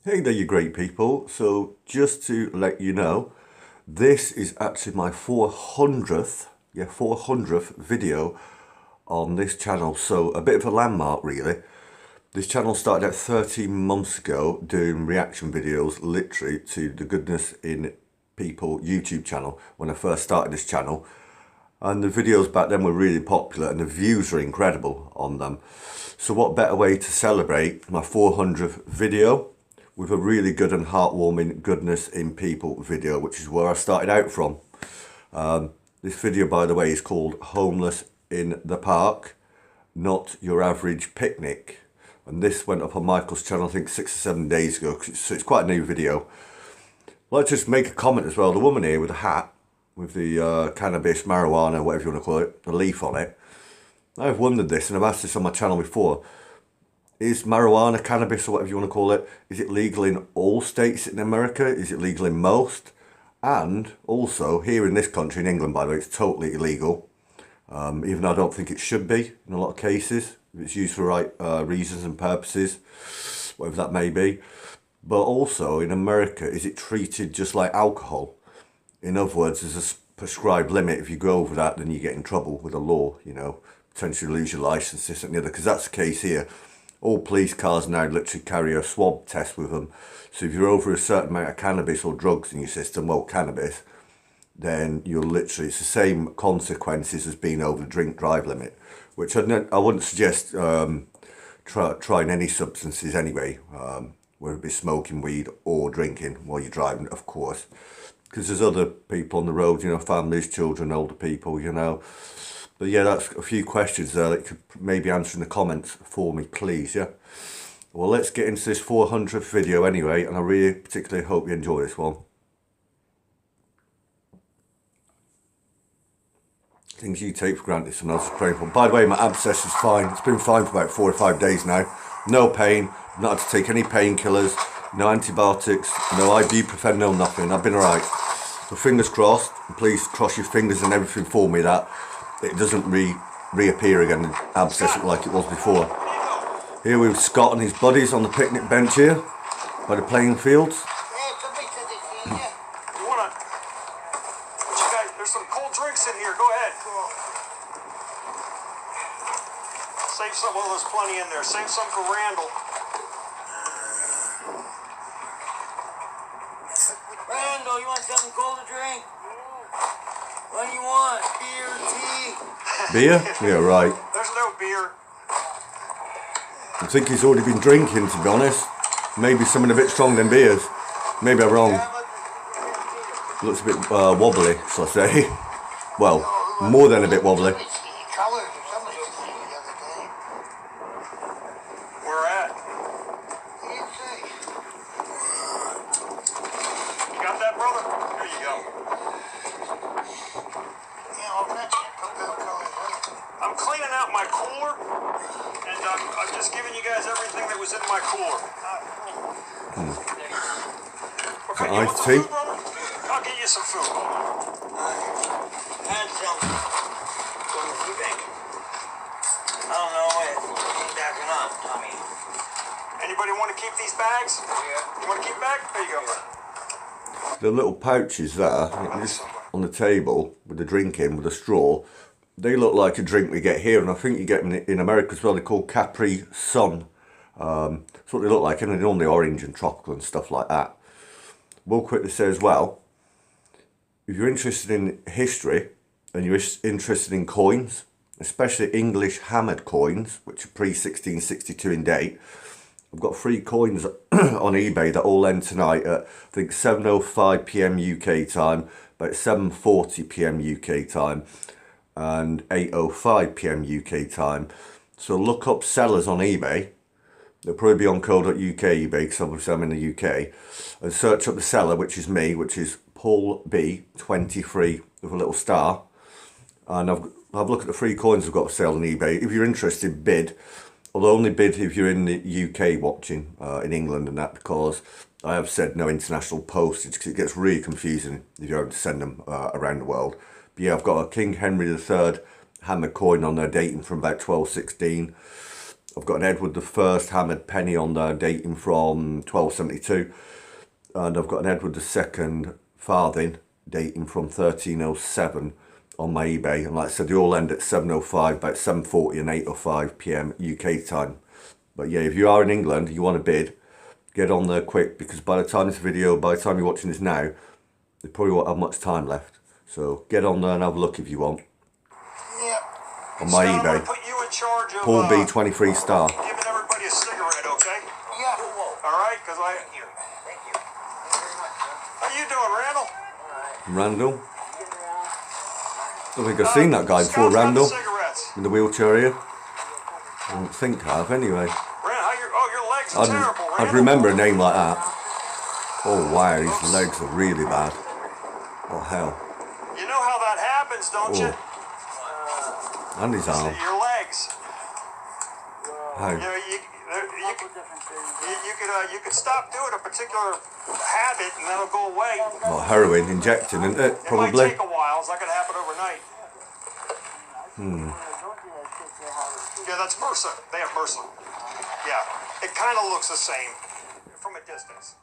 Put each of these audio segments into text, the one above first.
Hey there, you great people. So just to let you know, this is actually my 400th video on this channel. So a bit of a landmark really. This channel started out 13 months ago doing reaction videos literally to the Goodness in People YouTube channel when I first started this channel. And the videos back then were really popular and the views are incredible on them. So what better way to celebrate my 400th video with a really good and heartwarming Goodness in People video, which is where I started out from. This video, by the way, is called Homeless in the Park, Not Your Average Picnic. And this went up on Michael's channel, I think 6 or 7 days ago, so it's quite a new video. I'd like to just make a comment as well. The woman here with the hat, with the cannabis, marijuana, whatever you want to call it, the leaf on it. I've wondered this, and I've asked this on my channel before. Is marijuana, cannabis, or whatever you want to call it, is it legal in all states in America? Is it legal in most? And also, here in this country, in England, by the way, it's totally illegal. Even though I don't think it should be in a lot of cases, if it's used for right reasons and purposes, whatever that may be. But also, in America, is it treated just like alcohol? In other words, there's a prescribed limit. If you go over that, then you get in trouble with the law, you know, potentially lose your license, this and the other, because that's the case here. All police cars now literally carry a swab test with them. So if you're over a certain amount of cannabis or drugs in your system, well, cannabis, then you're literally, it's the same consequences as being over the drink drive limit, which I wouldn't suggest trying any substances anyway, whether it be smoking weed or drinking while you're driving, of course. Because there's other people on the road, you know, families, children, older people, you know. But yeah, that's a few questions there that you could maybe answer in the comments for me, please, yeah? Well, let's get into this 400th video anyway, and I really particularly hope you enjoy this one. Things you take for granted, someone else is praying for. By the way, my abscess is fine. It's been fine for about 4 or 5 days now. No pain, not had to take any painkillers, no antibiotics, no ibuprofen, no nothing. I've been alright. So fingers crossed, please cross your fingers and everything for me that it doesn't reappear again, the abscess like it was before. Here we've Scott and his buddies on the picnic bench here by the playing fields. There's some cold drinks in here, go ahead. Save some, well, there's plenty in there. Save some for Randall. Randall, you want something cold to drink? What do you want? Beer, tea? Beer? Yeah, right. There's no beer. I think he's already been drinking, to be honest. Maybe something a bit stronger than beers. Maybe I'm wrong. Looks a bit wobbly, shall I say. Well, more than a bit wobbly. Where at? You got that, brother? Here you go. I'm cleaning out my cooler, and I'm just giving you guys everything that was in my cooler. Okay, you want some food, brother? I'll get you some food. And some. From the food bank. I don't know if it's backing up, Tommy. Anybody want to keep these bags? Yeah. You want to keep a bag? There you go. The little pouches there, just on the table with the drink in, with a straw, they look like a drink we get here, and I think you get them in America as well. They're called Capri Sun. That's what they look like, and they're normally orange and tropical and stuff like that. We'll quickly say as well, if you're interested in history and you're interested in coins, especially English hammered coins, which are pre-1662 in date, I've got 3 coins on eBay that all end tonight at, I think, 7:05 PM UK time, about 7:40 PM UK time, and 8:05 PM UK time. So look up sellers on eBay. They'll probably be on co.uk eBay, because obviously I'm in the UK, and search up the seller, which is me, which is Paul B23 with a little star, and have a look at the 3 coins I've got for sale on eBay. If you're interested, bid. Although only bid if you're in the UK watching, in England and that, because I have said no international postage, because it gets really confusing if you're having to send them around the world. But yeah, I've got a King Henry III hammer coin on there dating from about 1216. I've got an Edward I hammered penny on there dating from 1272. And I've got an Edward II farthing dating from 1307 on my eBay. And like I said, they all end at 7:05, about 7:40 and 8:05 PM UK time. But yeah, if you are in England, you want to bid, get on there quick, because by the time this video, by the time you're watching this now, they probably won't have much time left. So get on there and have a look if you want. Yeah. On my Scott, I'm eBay. gonna put you in charge of Paul B 23 star. giving everybody a cigarette, okay? Yeah. Whoa. All right, because I. Thank you. Thank you. Thank you very much, sir. How you doing, Randall? Randall. I don't think I've seen that guy before, Scott's got the Randall. cigarettes. In the wheelchair here. I don't think I have anyway. Your legs are terrible, I'd Randall. remember a name like that. Oh wow, his legs are really bad. Oh hell. You know how that happens, don't you? And his arm. Your legs. How? You know, you could stop doing a particular habit and that'll go away. Well, heroin injecting, isn't it? It might Probably. take a while. It's not going to happen overnight. Yeah, that's MRSA. They have MRSA. Yeah, it kind of looks the same from a distance.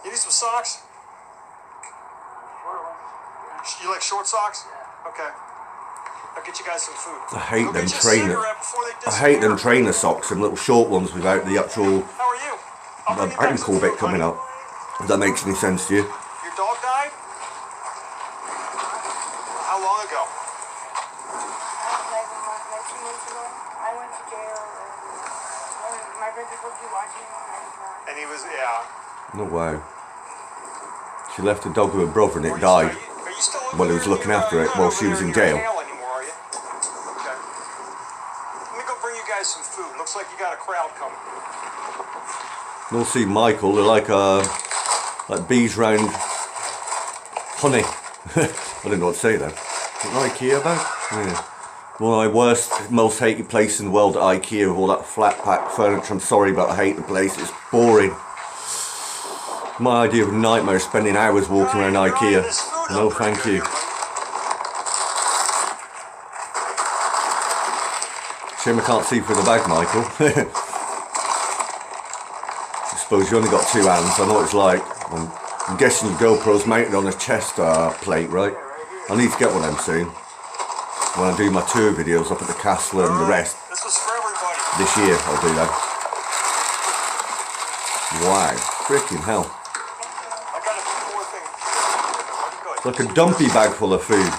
You need some socks? You like short socks? Okay. I'll get you guys some food. I hate Go them get you a trainer. cigarette before they I hate them disappear. trainer socks, them little short ones without the actual How are you? I'll bring you back some ankle bit food, coming buddy. up. If that makes any sense to you. Your dog died? How long ago? Like 2 months ago, I went to jail. And my brother was watching him. And he was, yeah. No way. She left a dog with her brother and it Are died. you still over While he there was in looking your, after it you're not while over she was there in your jail. tail anymore, are you? Okay. Let me go bring you guys some food. Looks like you got a crowd coming. You'll see Michael, they're like bees round honey. I didn't know what to say then. What IKEA about? Yeah. One of my worst, most hated place in the world at IKEA with all that flat pack furniture. I'm sorry, but I hate the place. It's boring. My idea of a nightmare is spending hours walking around IKEA. No, thank you. Shame I can't see through the bag, Michael. I suppose you only got 2 hands. I know what it's like. I'm guessing your GoPro's mounted on a chest plate, right? I need to get one of them soon. When I do my tour videos up at the castle and the rest. This was for everybody. This year I'll do that. Wow, freaking hell. I got a few more things. It's like a dumpy bag full of food.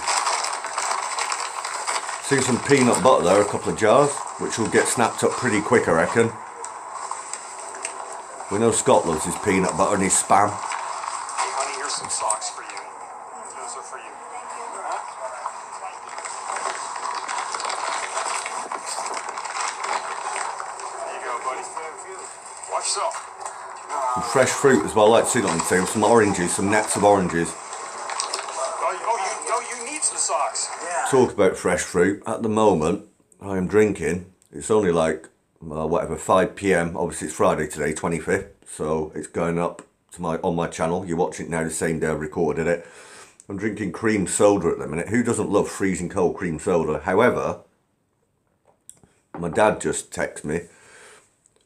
See some peanut butter there, a couple of jars, which will get snapped up pretty quick, I reckon. We know Scott loves his peanut butter and his spam. Hey, honey, here's some socks for you. Those are for you. There you go, buddy. Watch yourself. Some fresh fruit as well, I like to see that on the table. Some oranges, some nets of oranges. You need some socks. Yeah. Talk about fresh fruit. At the moment, I am drinking. It's only like, whatever, 5 PM. Obviously, it's Friday today, 25th. So it's going up to on my channel. You're watching it now the same day I recorded it. I'm drinking cream soda at the minute. Who doesn't love freezing cold cream soda? However, my dad just texted me.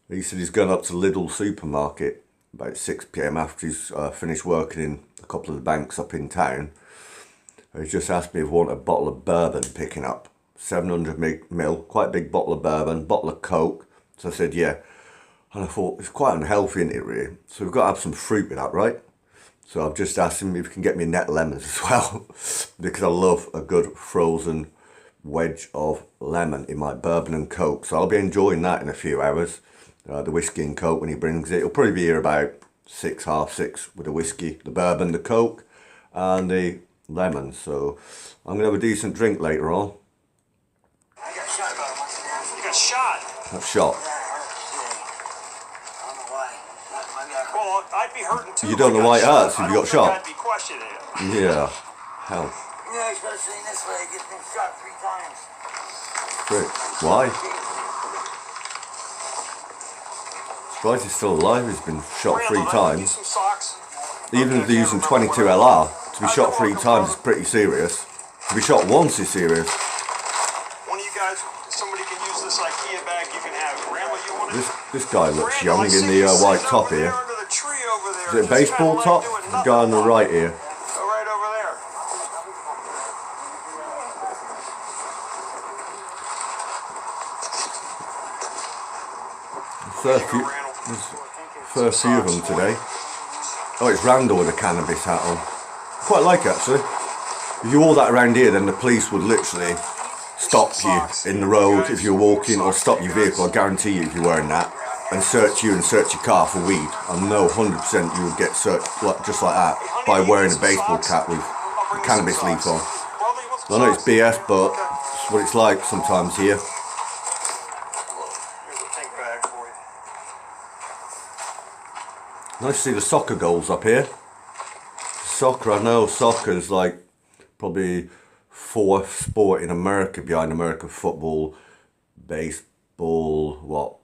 He said he's going up to Lidl supermarket about 6 PM after he's finished working in a couple of the banks up in town. He's just asked me if I want a bottle of bourbon picking up. 700 ml, quite a big bottle of bourbon, bottle of Coke. So I said, yeah. And I thought, it's quite unhealthy, isn't it, really? So we've got to have some fruit with that, right? So I've just asked him if he can get me net lemons as well. Because I love a good frozen wedge of lemon in my bourbon and Coke. So I'll be enjoying that in a few hours. The whiskey and Coke when he brings it. It'll probably be here about 6, half 6 with the whiskey, the bourbon, the Coke and the lemon. So I'm going to have a decent drink later on. I got shot about a month and a half ago. You got shot. That's shot. Yeah, I don't know why. I got Well, I'd be hurting too. You if don't I know got why it shot. hurts if I you don't got think shot. I'd be questioning it. Yeah. Hell. Yeah, especially in this leg. It's been shot 3 times. Great. Why? Surprised he's still alive. He's been shot 3 Randall, I need times. some socks. Even if they're using 22 LR, to be shot 3 times is pretty serious. To be shot once is serious. One of you guys somebody can use this IKEA bag, you can have it. Randall, you want it? This guy looks Randall, young I in see the you white sitting top over here. there under the tree over there, Is it a just kinda baseball like top? doing The nothing. guy on the right here. Go right over there. First few, first few of them today. Oh, it's Randall with a cannabis hat on. Quite like it, actually. If you wore that around here, then the police would literally stop you in the road if you're walking, or stop your vehicle, I guarantee you, if you're wearing that, and search you and search your car for weed. I know 100% you would get searched just like that by wearing a baseball cap with a cannabis leaf on. I know it's BS, but it's what it's like sometimes here. Here's a pink bag for you. Nice to see the soccer goals up here. Soccer, I know soccer's like probably fourth sport in America behind American football, baseball,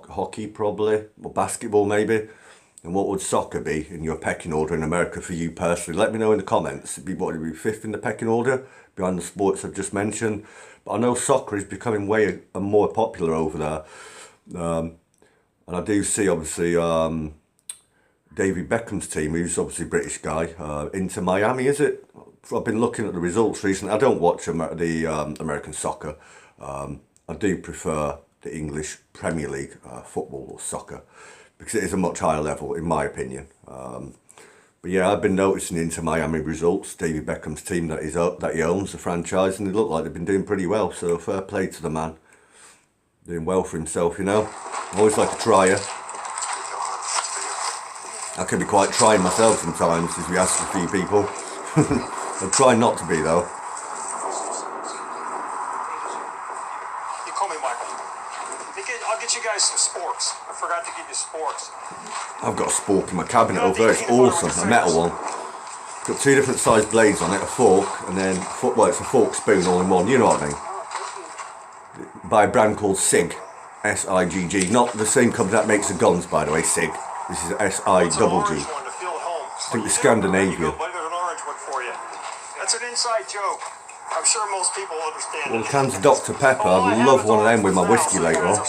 hockey probably, or basketball maybe. And what would soccer be in your pecking order in America for you personally? Let me know in the comments. It'd be fifth in the pecking order behind the sports I've just mentioned. But I know soccer is becoming way more popular over there. And I do see obviously David Beckham's team, who's obviously a British guy, Inter Miami, is it? I've been looking at the results recently. I don't watch the American soccer. I do prefer the English Premier League football or soccer, because it is a much higher level, in my opinion. But yeah, I've been noticing Inter Miami results, David Beckham's team that he owns, the franchise, and they look like they've been doing pretty well. So fair play to the man. Doing well for himself, you know. I always like a tryer. I can be quite trying myself sometimes, if you ask a few people. I try not to be, though. You call me Michael. I'll get you guys some sporks. I forgot to give you sporks. I've got a spork in my cabinet over there. It's awesome. A metal one. Got two different sized blades on it, a fork, and then well, it's a fork spoon all in one. You know what I mean? By a brand called SIGG, S-I-G-G. Not the same company that makes the guns, by the way. SIGG. This is S-I-G-G. I think it's Scandinavian. There's an orange one for you. That's an inside joke. I'm sure most people understand. Well, cans of Dr. Pepper. I'd love one of them with my whiskey later on.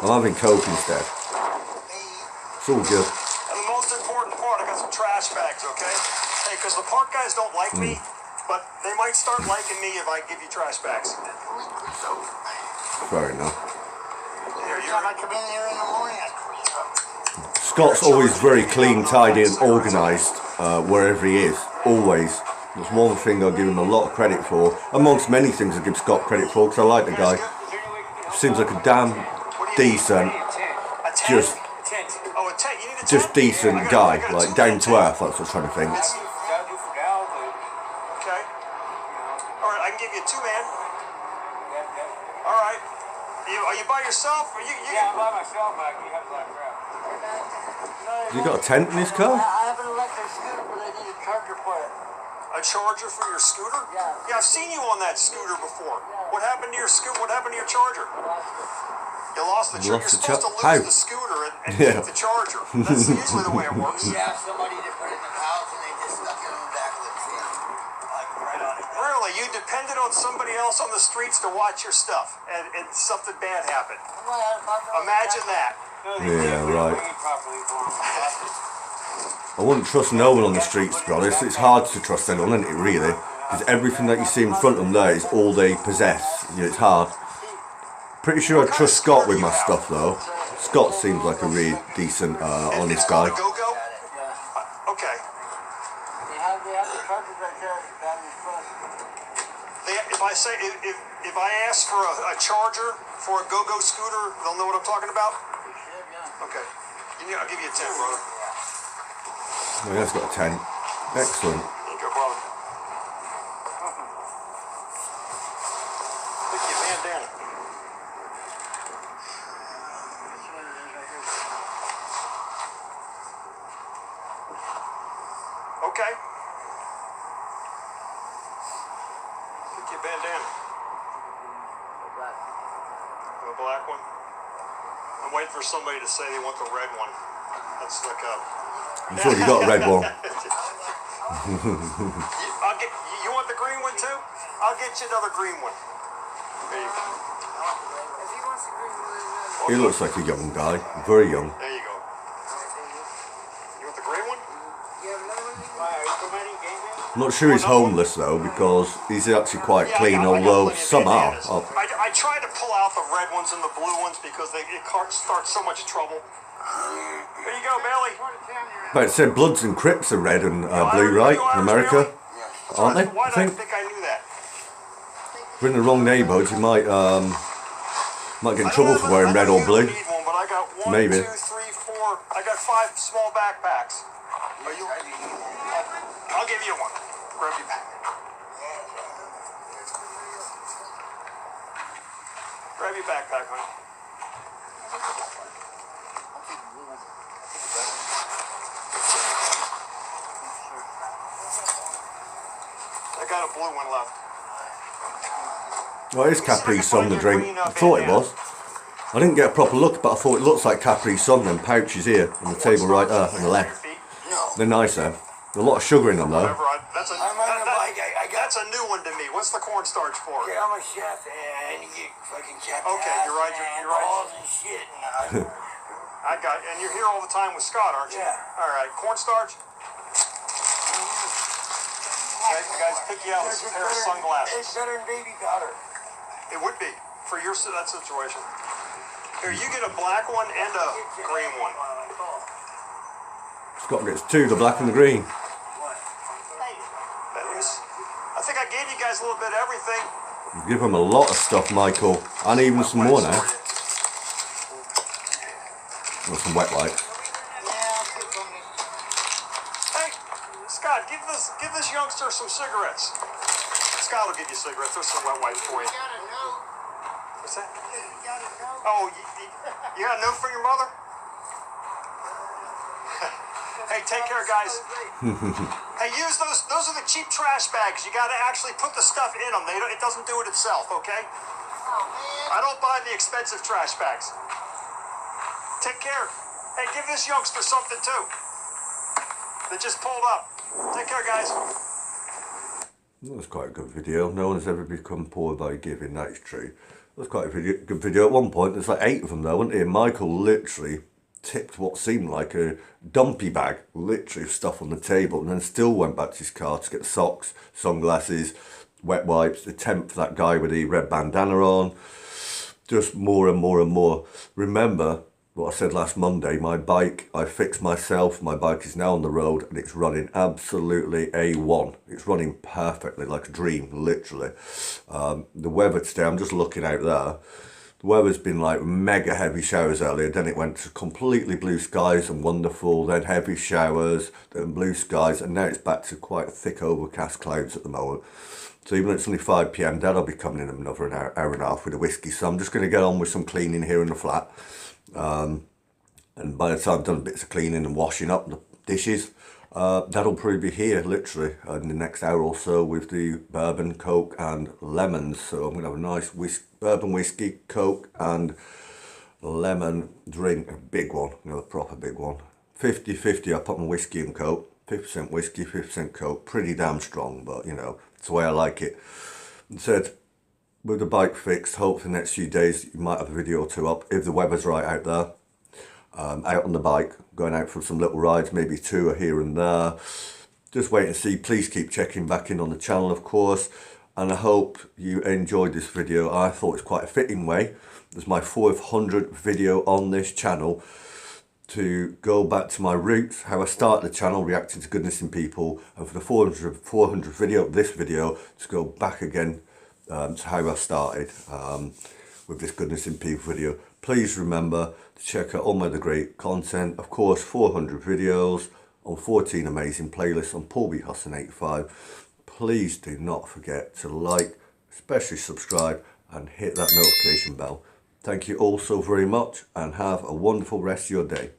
I'm having Coke instead. It's all good. And the most important part, I got some trash bags, okay? Hey, because the park guys don't like me, but they might start liking me if I give you trash bags. Fair enough. Here, Every time I come in here in the morning, I clean up. Scott's always very clean, tidy and organised wherever he is, always. That's one thing I'll give him a lot of credit for, amongst many things I give Scott credit for, because I like the guy. Seems like a damn decent, just Oh, a tent. You need a tent? just decent I guy, got like two down tents. to earth, that's what I'm trying to think. Okay. All right, I can give you two, man. All right. Are you by yourself? Or Yeah, I'm by myself, Mike. You have a lot of crap. You got a tent in his car? I have an electric scooter, but I need a charger for it. a charger for your scooter? Yeah. Yeah, I've seen you on that scooter before. What happened to your What happened to your charger? You lost the charger. You're supposed to lose How? the scooter and Yeah. keep the charger. That's usually the way it works. We have somebody that put it in the house and they just stuck it on the back of the truck. Like right on it. Really, you depended on somebody else on the streets to watch your stuff, and something bad happened. Imagine that. Yeah, right. I wouldn't trust no one on the streets, to be honest. It's hard to trust anyone, isn't it, really? Because everything that you see in front of them there is all they possess. You know, it's hard. Pretty sure I'd trust Scott with my stuff, though. Scott seems like a really decent, honest guy. Go-go? Okay. They have the chargers right there down in front. If I ask for a charger for a go-go scooter, they'll know what I'm talking about? Okay. I'll give you a 10, brother. Oh, yeah, it's got a tent. Excellent. There you go, brother. Pick your bandana. Okay. Pick your bandana. The black one. I'm waiting for somebody to say they want the red one. That's like a... You've already got a red one. You want the green one too? I'll get you another green one. There you go. If he wants to green one, He looks like a young guy, very young. There you go. You want the gray one? you have another one? Why, are you promoting gangbang? I'm not sure he's homeless though, because he's actually quite Yeah, clean, I got although plenty of some are. bandanas. Oh, I tried to pull out the red ones and the blue ones because it starts so much trouble. There you go, Bailey. but it said Bloods and Crips are red and blue, right, in America? Aren't they? Why I did I think. think I knew that? If you're in the wrong neighbourhood, you might get in trouble for wearing red or blue. I don't even need one, but I got 1, Maybe. 2, 3, 4. I got 5 small backpacks. Are you? I'll give you one. Grab your back. Grab your backpack, honey. I got a blue one left. Well, it's Capri Sun, the drink. I thought it was. I didn't get a proper look, but I thought it looks like Capri Sun. Them pouches here on the table right there on the left. No. They're nice though. A lot of sugar in them though. Whatever, that's a I'm on the bike. I got. that's a new one to me. What's the cornstarch for? Okay, I'm a chef and you get fucking kept Okay, you're right, you're right. balls and shit. And I got, and you're here all the time with Scott, aren't you? Yeah. All right, cornstarch. Okay, you guys pick you out a pair of It's sunglasses. better than baby powder. It would be for your that situation. Here, you get a black one and a green one. Scott gets two, the black and the green. That is, I think I gave you guys a little bit of everything. Give him a lot of stuff, Michael, and even some more now. Or some wet wipes. Hey, Scott, give this youngster some cigarettes. Scott will give you cigarettes. There's some wet wipes for you. What's that? Oh, you got a note for your mother? Hey, take care, guys. Hey, use those. Those are the cheap trash bags. You got to actually put the stuff in them. It doesn't do it itself, okay? I don't buy the expensive trash bags. Take care. Hey, give this youngster something too. That just pulled up. Take care, guys. That was quite a good video. No one has ever become poor by giving, that is true. That was quite a good video. At one point, there's like 8 of them though, weren't there? Michael literally tipped what seemed like a dumpy bag, literally of stuff on the table, and then still went back to his car to get socks, sunglasses, wet wipes, the tent for that guy with the red bandana on. Just more and more and more. Remember what I said last Monday, my bike, I fixed myself, my bike is now on the road and it's running absolutely A1. It's running perfectly, like a dream, literally. The weather today, I'm just looking out there. The weather's been like mega heavy showers earlier, then it went to completely blue skies and wonderful, then heavy showers, then blue skies, and now it's back to quite thick overcast clouds at the moment. So even though it's only 5 PM, Dad will be coming in another hour and a half with a whiskey, so I'm just going to get on with some cleaning here in the flat. And by the time I've done bits of cleaning and washing up the dishes, Dad'll probably be here literally in the next hour or so with the bourbon, coke and lemons. So I'm going to have a nice bourbon whiskey, coke and lemon drink, a big one, you know, a proper big one. 50-50 I put my whiskey and coke, 50% whiskey, 50% coke, pretty damn strong, but you know, it's the way I like it. And said, with the bike fixed, hope for the next few days you might have a video or 2 up if the weather's right out there. Out on the bike, going out for some little rides, maybe 2 here and there. Just wait and see. Please keep checking back in on the channel, of course. And I hope you enjoyed this video. I thought it's quite a fitting way. It's my 400th video on this channel to go back to my roots, how I started the channel, reacting to goodness in people, and for the 400th video, this video, to go back again to how I started with this goodness in people video. Please remember to check out all my other great content. Of course, 400 videos on 14 amazing playlists on Paul B. Husson 85. Please do not forget to like, especially subscribe, and hit that notification bell. Thank you all so very much, and have a wonderful rest of your day.